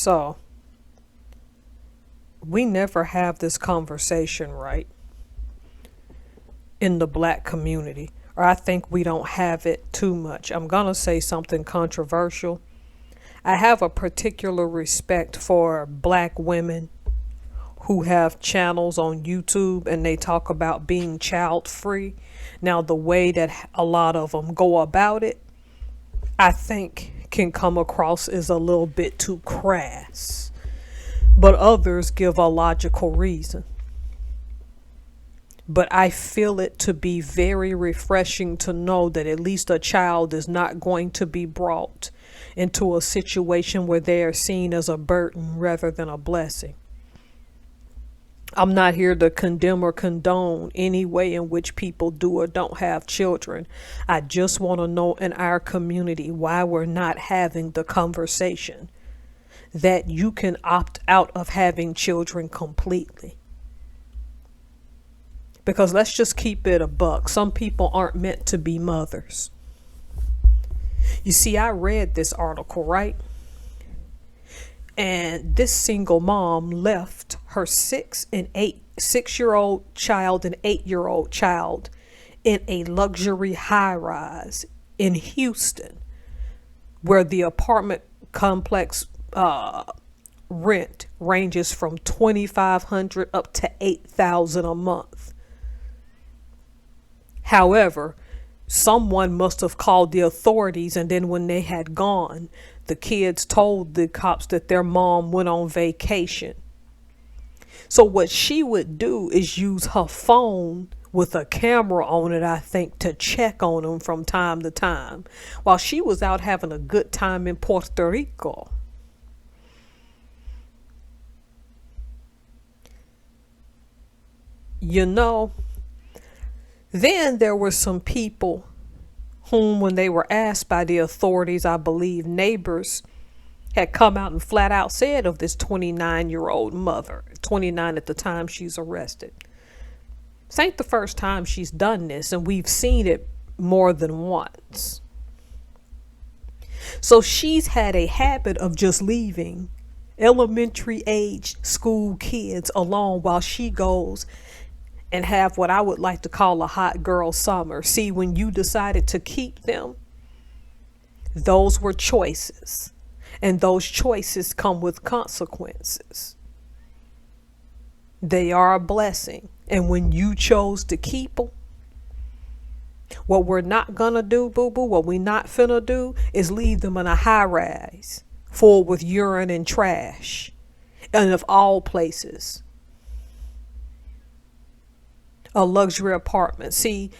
So, we never have this conversation, right, in the black community. Or I think we don't have it too much. I'm going to say something controversial. I have a particular respect for black women who have channels on YouTube and they talk about being child free. Now, the way that a lot of them go about it, I think can come across as a little bit too crass, but others give a logical reason. But I feel it to be very refreshing to know that at least a child is not going to be brought into a situation where they are seen as a burden rather than a blessing. I'm not here to condemn or condone any way in which people do or don't have children. I just want to know in our community why we're not having the conversation that you can opt out of having children completely. Because let's just keep it a buck. Some people aren't meant to be mothers. You see, I read this article, right? And this single mom left her 6-year-old child and 8-year-old child in a luxury high rise in Houston, where the apartment complex rent ranges from $2,500 up to $8,000 a month. However, someone must have called the authorities, and then when they had gone, the kids told the cops that their mom went on vacation. So what she would do is use her phone with a camera on it, I think, to check on them from time to time while she was out having a good time in Puerto Rico. You know, then there were some people whom, when they were asked by the authorities, I believe neighbors had come out and flat out said of this 29-year-old mother, 29 at the time she's arrested. This ain't the first time she's done this, and we've seen it more than once. So she's had a habit of just leaving elementary age school kids alone while she goes and have what I would like to call a hot girl summer. See, when you decided to keep them, those were choices. And those choices come with consequences. They are a blessing. And when you chose to keep them, what we're not gonna do, boo-boo, what we not finna do is leave them in a high rise full with urine and trash. And of all places, a luxury apartment. See,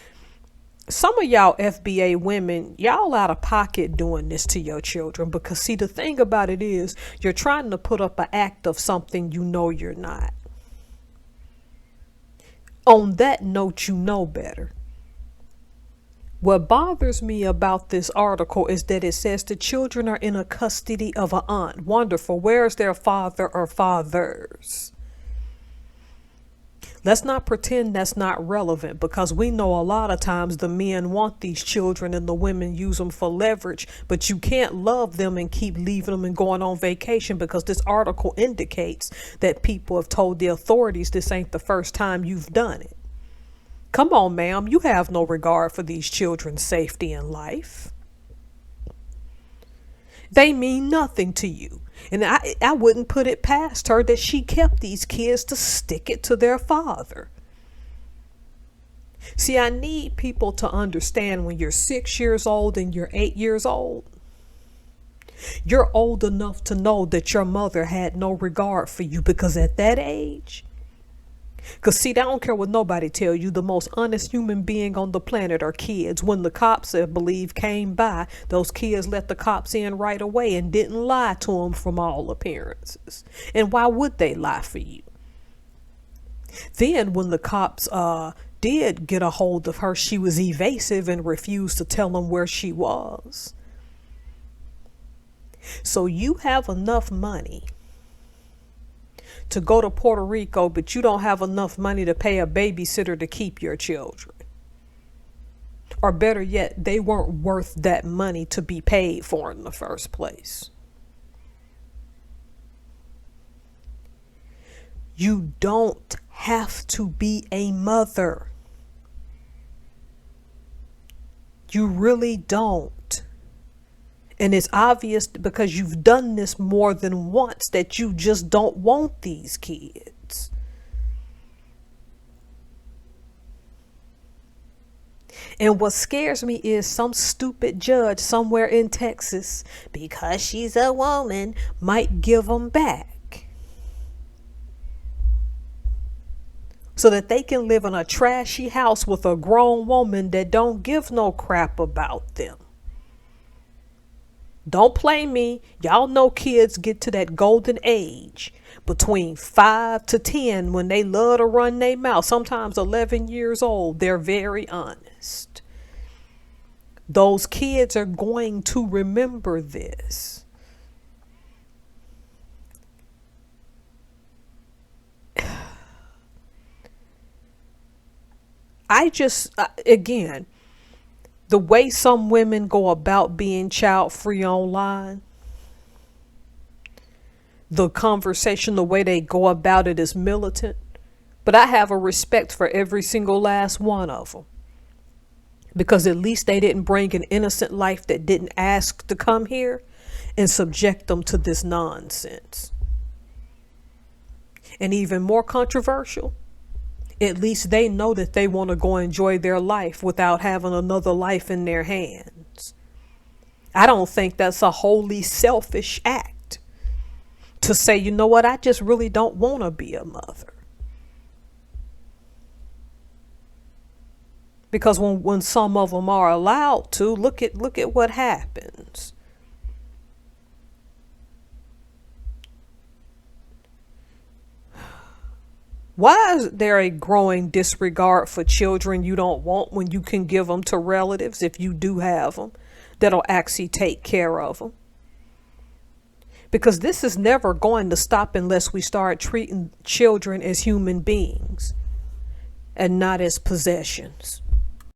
some of y'all FBA women, y'all out of pocket doing this to your children, because see, the thing about it is you're trying to put up an act of something you know you're not. On that note, you know better. What bothers me about this article is that it says the children are in a custody of an aunt. Wonderful. Where's their father or fathers? Let's not pretend that's not relevant, because we know a lot of times the men want these children and the women use them for leverage, but you can't love them and keep leaving them and going on vacation, because this article indicates that people have told the authorities this ain't the first time you've done it. Come on, ma'am, you have no regard for these children's safety and life. They mean nothing to you. And I wouldn't put it past her that she kept these kids to stick it to their father. See, I need people to understand when you're 6 years old and you're 8 years old, you're old enough to know that your mother had no regard for you, because at that age, because see, I don't care what nobody tell you, the most honest human being on the planet are kids. When the cops, I believe, came by, those kids let the cops in right away and didn't lie to them from all appearances. And why would they lie for you? Then when the cops did get a hold of her, she was evasive and refused to tell them where she was. So you have enough money to go to Puerto Rico, but you don't have enough money to pay a babysitter to keep your children. Or better yet, they weren't worth that money to be paid for in the first place. You don't have to be a mother. You really don't. And it's obvious because you've done this more than once that you just don't want these kids. And what scares me is some stupid judge somewhere in Texas, because she's a woman, might give them back, so that they can live in a trashy house with a grown woman that don't give no crap about them. Don't play me. Y'all know kids get to that golden age between 5 to 10 when they love to run their mouth. Sometimes 11 years old, they're very honest. Those kids are going to remember this. Again, the way some women go about being child-free online, the conversation, the way they go about it is militant. But I have a respect for every single last one of them. Because at least they didn't bring an innocent life that didn't ask to come here and subject them to this nonsense. And even more controversial, at least they know that they want to go enjoy their life without having another life in their hands. I don't think that's a wholly selfish act to say, you know what, I just really don't want to be a mother. Because when some of them are allowed to, look at what happens. Why is there a growing disregard for children you don't want when you can give them to relatives, if you do have them, that'll actually take care of them? Because this is never going to stop unless we start treating children as human beings and not as possessions.